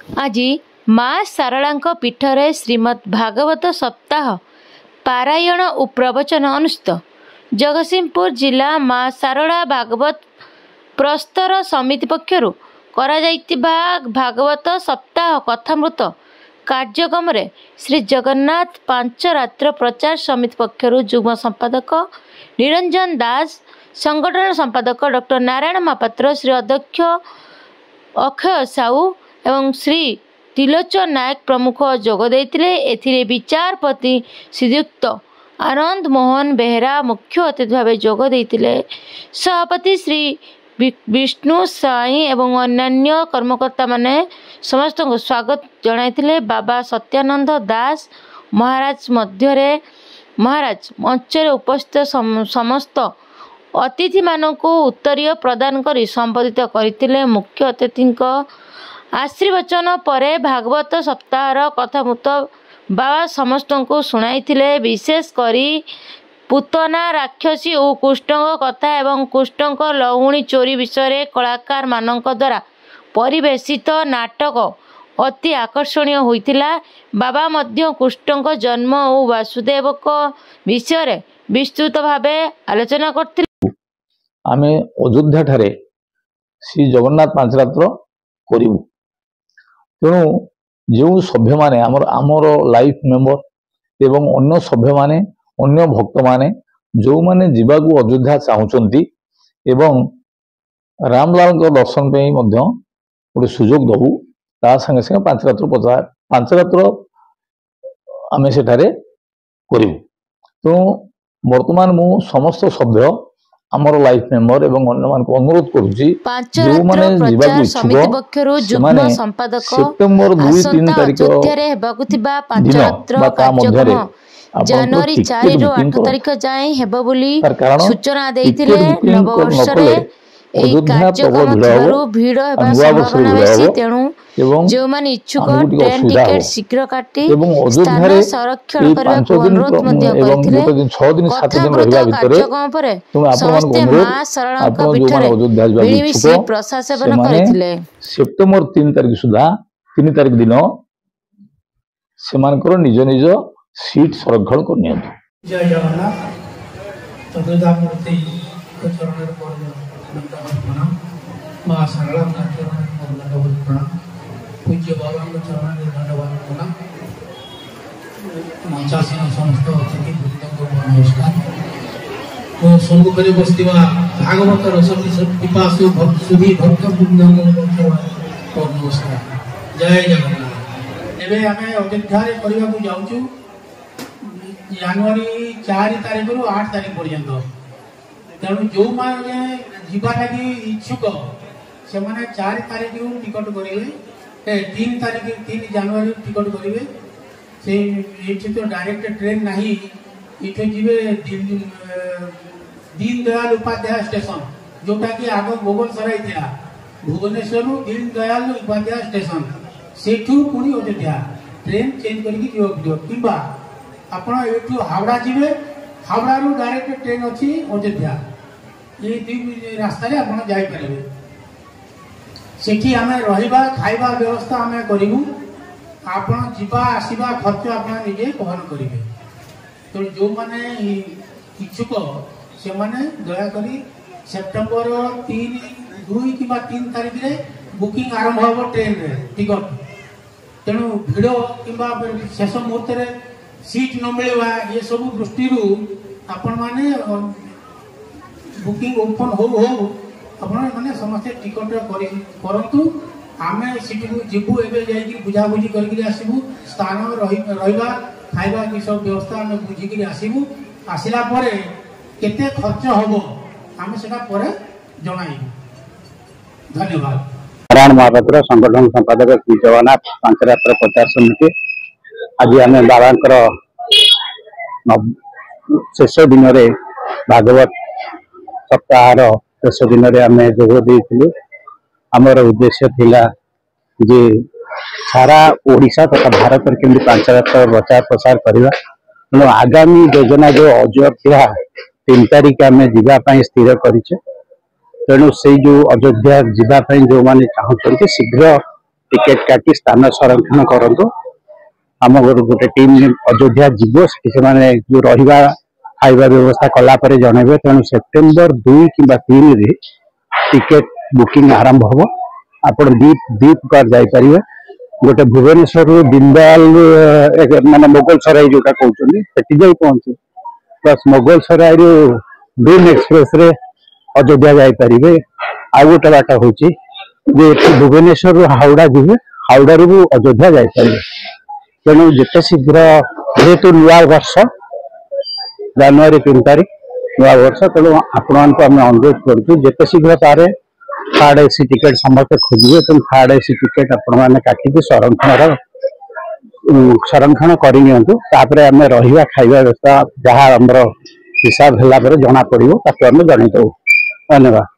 ଆଜି ମା ଶାରଳାଙ୍କ ପୀଠରେ ଶ୍ରୀମଦ୍ ଭାଗବତ ସପ୍ତାହ ପାରାୟଣ ଓ ପ୍ରବଚନ ଅନୁଷ୍ଠିତ। ଜଗତସିଂହପୁର ଜିଲ୍ଲା ମା ଶାରଳା ଭାଗବତ ପ୍ରସ୍ତର ସମିତି ପକ୍ଷରୁ କରାଯାଇଥିବା ଭାଗବତ ସପ୍ତାହ କଥାମୃତ କାର୍ଯ୍ୟକ୍ରମରେ ଶ୍ରୀ ଜଗନ୍ନାଥ ପାଞ୍ଚ ରାତ୍ର ପ୍ରଚାର ସମିତି ପକ୍ଷରୁ ଯୁଗ୍ମ ସମ୍ପାଦକ ନିରଞ୍ଜନ ଦାସ, ସଂଗଠନ ସମ୍ପାଦକ ଡକ୍ଟର ନାରାୟଣ ମହାପାତ୍ର, ଶ୍ରୀ ଅଧ୍ୟକ୍ଷ ଅକ୍ଷୟ ସାହୁ ଏବଂ ଶ୍ରୀ ତ୍ରିଲୋଚନ ନାୟକ ପ୍ରମୁଖ ଯୋଗ ଦେଇଥିଲେ। ଏଥିରେ ବିଚାରପତି ଶ୍ରୀଯୁକ୍ତ ଆନନ୍ଦ ମୋହନ ବେହେରା ମୁଖ୍ୟ ଅତିଥି ଭାବେ ଯୋଗ ଦେଇଥିଲେ। ସଭାପତି ଶ୍ରୀ ବିଷ୍ଣୁ ସାଇ ଏବଂ ଅନ୍ୟାନ୍ୟ କର୍ମକର୍ତ୍ତାମାନେ ସମସ୍ତଙ୍କୁ ସ୍ୱାଗତ ଜଣାଇଥିଲେ। ବାବା ସତ୍ୟାନନ୍ଦ ଦାସ ମହାରାଜ ମଞ୍ଚରେ ଉପସ୍ଥିତ ସମସ୍ତ ଅତିଥିମାନଙ୍କୁ ଉତ୍ତରୀୟ ପ୍ରଦାନ କରି ସମ୍ବୋଧିତ କରିଥିଲେ। ମୁଖ୍ୟ ଅତିଥିଙ୍କ ଆଶୀର୍ବଚନ ପରେ ଭାଗବତ ସପ୍ତାହର କଥାମୃତ ବାବା ସମସ୍ତଙ୍କୁ ଶୁଣାଇଥିଲେ। ବିଶେଷ କରି ପୁତନା ରାକ୍ଷସୀ ଓ କୃଷ୍ଣଙ୍କ କଥା ଏବଂ କୃଷ୍ଣଙ୍କ ଲହୁଣୀ ଚୋରି ବିଷୟରେ କଳାକାରମାନଙ୍କ ଦ୍ୱାରା ପରିବେଷିତ ନାଟକ ଅତି ଆକର୍ଷଣୀୟ ହୋଇଥିଲା। ବାବା ମଧ୍ୟ କୃଷ୍ଣଙ୍କ ଜନ୍ମ ଓ ବାସୁଦେବଙ୍କ ବିଷୟରେ ବିସ୍ତୃତ ଭାବେ ଆଲୋଚନା କରିଥିଲେ। ଆମେ ଅଯୋଧ୍ୟା ଠାରେ ଶ୍ରୀ ଜଗନ୍ନାଥ ପାଞ୍ଚ ରାତ୍ର କରିବୁ। ତେଣୁ ଯେଉଁ ସଭ୍ୟମାନେ ଆମର ଲାଇଫ ମେମ୍ବର ଏବଂ ଅନ୍ୟ ସଭ୍ୟମାନେ, ଅନ୍ୟ ଭକ୍ତମାନେ ଯେଉଁମାନେ ଯିବାକୁ ଅଯୋଧ୍ୟା ଚାହୁଁଛନ୍ତି ଏବଂ ରାମଲାଲଙ୍କ ଦର୍ଶନ ପାଇଁ ମଧ୍ୟ ଗୋଟେ ସୁଯୋଗ ଦେବୁ, ତା ସାଙ୍ଗେ ସାଙ୍ଗେ ପାଞ୍ଚ ରାତ୍ର ଆମେ ସେଠାରେ କରିବୁ। ତେଣୁ ବର୍ତ୍ତମାନ ମୁଁ ସମସ୍ତ ସଭ୍ୟ, ଆମର ଲାଇଫ ମେମ୍ବର ଏବଂ ଅନ୍ୟମାନଙ୍କୁ ଅନୁରୋଧ କରୁଛି, ଯେଉଁମାନେ ଯିବାକୁ ଇଚ୍ଛୁକ ସେମାନେ ସେପ୍ଟେମ୍ବର 2-3 ତାରିଖ ଦିନ ବା ତା ମଧ୍ୟରେ ଜାନୁଆରୀ 4ରୁ 8 ତାରିଖ ଯାଏଁ ହେବ ବୋଲି ସୂଚନା ଦେଇଥିଲେ। ନବବର୍ଷରେ ଏହି କାର୍ଯ୍ୟକ୍ରମ ଭିଡ଼ ହେବା ସମ୍ଭାବନା ବେଶୀ, ତେଣୁ ଯେଉଁମାନେ ଇଚ୍ଛୁକ ଟ୍ରେନ୍ ଟିକେଟ ଶୀଘ୍ର କାଟି ସ୍ଥାନ ସଂରକ୍ଷଣ କରିବାକୁ ଅନୁରୋଧ ମଧ୍ୟ କରିଥିଲେ। କଥାମୃତ କାର୍ଯ୍ୟକ୍ରମ ପରେ ସମସ୍ତେ ମା ଶାରଳାଙ୍କ ପୀଠରେ ମିଳିମିଶି ପ୍ରସାଦ ସେବନ କରିଥିଲେ। ସେପ୍ଟେମ୍ବର 3 ତାରିଖ ସୁଦ୍ଧା 3 ତାରିଖ ଦିନ ସେମାନଙ୍କର ନିଜ ନିଜ ସିଟ୍ ସଂରକ୍ଷଣ କରିନିଅନ୍ତୁ। ଜୟ ଜଗନ୍ନାଥ। ଚତୁର୍ଦ୍ଧାମୂର୍ତ୍ତି ଚରଣରେ ପ୍ରଣାମ, ମା ଶାରଳାଙ୍କ ଚରଣରେ ଦଣ୍ଡବତ ପ୍ରଣାମ, ପୂଜ୍ୟ ବାବାଙ୍କ ଚରଣରେ ଦଣ୍ଡବତ ପ୍ରଣାମ, ମଞ୍ଚାସୀନ ସମସ୍ତ ଅତିଥି ବୃନ୍ଦଙ୍କୁ ନମସ୍କାର। ମୋ ସମ୍ମୁଖରେ ବସିଥିବା ଭାଗବତ ରସତି ପିପାସୁ ସୁଧୀ ଭକ୍ତ ବୃନ୍ଦଙ୍କୁ ନମସ୍କାର। ଜୟ ଜଗନ୍ନାଥ। ଏବେ ଆମେ ଅଯୋଧ୍ୟାରେ କରିବାକୁ ଯାଉଛୁ ଜାନୁଆରୀ 4 ତାରିଖରୁ 8 ତାରିଖ ପର୍ଯ୍ୟନ୍ତ। ତେଣୁ ଯେଉଁମାନେ ଯିବା ଲାଗି ଇଚ୍ଛୁକ ସେମାନେ 4 ତାରିଖରୁ ଟିକଟ କରିବେ, 3 ଜାନୁଆରୀ ଟିକଟ କରିବେ। ସେ ଏଠି ତ ଡାଇରେକ୍ଟ ଟ୍ରେନ୍ ନାହିଁ, ଏଠୁ ଯିବେ ଦୀନ ଦୟାଲ ଉପାଧ୍ୟାୟ ଷ୍ଟେସନ, ଯୋଉଟାକି ଆଗ ଗୋବଲସରାଇ ଥିଲା। ଭୁବନେଶ୍ୱରରୁ ଦୀନ ଦୟାଲ ଉପାଧ୍ୟାୟ ଷ୍ଟେସନ, ସେଠୁ ପୁଣି ଅଯୋଧ୍ୟା ଟ୍ରେନ୍ ଚେଞ୍ଜ କରିକି ଯିବାକୁ ପଡ଼ିବ। କିମ୍ବା ଆପଣ ଏଠୁ ହାୱଡ଼ା ଯିବେ, ହାୱଡ଼ାରୁ ଡାଇରେକ୍ଟ ଟ୍ରେନ୍ ଅଛି ଅଯୋଧ୍ୟା। এই 2 ରାସ୍ତାରେ ଆପଣ ଯାଇପାରିବେ। ସେଠି ଆମେ ରହିବା ଖାଇବା ବ୍ୟବସ୍ଥା ଆମେ କରିବୁ। ଆପଣ ଯିବା ଆସିବା ଖର୍ଚ୍ଚ ଆପଣ ନିଜେ ବହନ କରିବେ। ତେଣୁ ଯେଉଁମାନେ ଇଚ୍ଛୁକ ସେମାନେ ଦୟାକରି ସେପ୍ଟେମ୍ବର 2 କିମ୍ବା 3 ତାରିଖରେ ବୁକିଂ ଆରମ୍ଭ ହେବ ଟ୍ରେନ୍ରେ ଟିକଟ। ତେଣୁ ଭିଡ଼ କିମ୍ବା ଶେଷ ମୁହୂର୍ତ୍ତରେ ସିଟ୍ ନ ମିଳିବା ଏସବୁ ଦୃଷ୍ଟିରୁ ଆପଣମାନେ ବୁକିଂ ଓପନ ହଉ ଆପଣ ମାନେ ସମସ୍ତେ ଟିକଟ କରନ୍ତୁ। ଆମେ ସେଠିକୁ ଯିବୁ, ଏବେ ଯାଇକି ବୁଝାବୁଝି କରିକି ଆସିବୁ, ସ୍ଥାନ ରହିବା ଖାଇବା ଏସବୁ ବ୍ୟବସ୍ଥା ଆମେ ବୁଝିକିରି ଆସିବୁ। ଆସିଲା ପରେ କେତେ ଖର୍ଚ୍ଚ ହବ ଆମେ ସେଟା ପରେ ଜଣାଇବୁ। ଧନ୍ୟବାଦ। ନାରାୟଣ ମହାପାତ୍ର, ସଂଗଠନ ସମ୍ପାଦକ ଶ୍ରୀ ଜଗନ୍ନାଥ ପାଞ୍ଚ ରାତ୍ର ପ୍ରଚାର ସମିତି। ଆଜି ଆମେ ବାବାଙ୍କର ଶେଷ ଦିନରେ ଭାଗବତ ସପ୍ତାହର ଶେଷ ଦିନରେ ଆମେ ଯୋଗ ଦେଇଥିଲୁ। ଆମର ଉଦ୍ଦେଶ୍ୟ ଥିଲା ଯେ ସାରା ଓଡ଼ିଶା ତଥା ଭାରତରେ କେମିତି ପାଞ୍ଚ ରାତ୍ର ପ୍ରଚାର ପ୍ରସାର କରିବା। ତେଣୁ ଆଗାମୀ ଯୋଜନା ଯେଉଁ ଅଯୋଧ୍ୟା 3 ତାରିଖ ଆମେ ଯିବା ପାଇଁ ସ୍ଥିର କରିଛୁ। ତେଣୁ ସେଇ ଯେଉଁ ଅଯୋଧ୍ୟା ଯିବା ପାଇଁ ଯେଉଁମାନେ ଚାହୁଁଛନ୍ତି ଶୀଘ୍ର टिकेट काटी स्थान संरक्षण करंतु आम गोटे टीम अयोध्या जीव से जो रहा खाଇବା व्यवस्था कलापर जनइबे तेणु सेप्टेम्बर 2 कि 3 रे टिकेट बुकिंग आरंभ हम आप दी प्रकार जापर गोटे भुवनेश्वर दीनदयाल माने मोगल सराई जोटा कहते जा पहुंचे प्लस मोगल सराई दून एक्सप्रेस रे अयोध्या जापर आ गोटे बाट हूँ भुवनेश्वर हावड़ा जी हावड़ा रू अयोध्या जापर तेणु जिते शीघ्र जेहेतु नुआ वर्ष जनवरी 3 तारीख नुआ वर्ष तेणु आपण अनुरोध करूँ जिते शीघ्र तारे थर्ड एसी टिकेट समस्त खोजे तेणु थर्ड एसी टिकेट आपण मैंने काटिक संरक्षण करपर आम रहा खाଇବା व्यवस्था जहाँ आमर हिसाब है जना पड़ो ताकि आम जनईदेव धन्यवाद।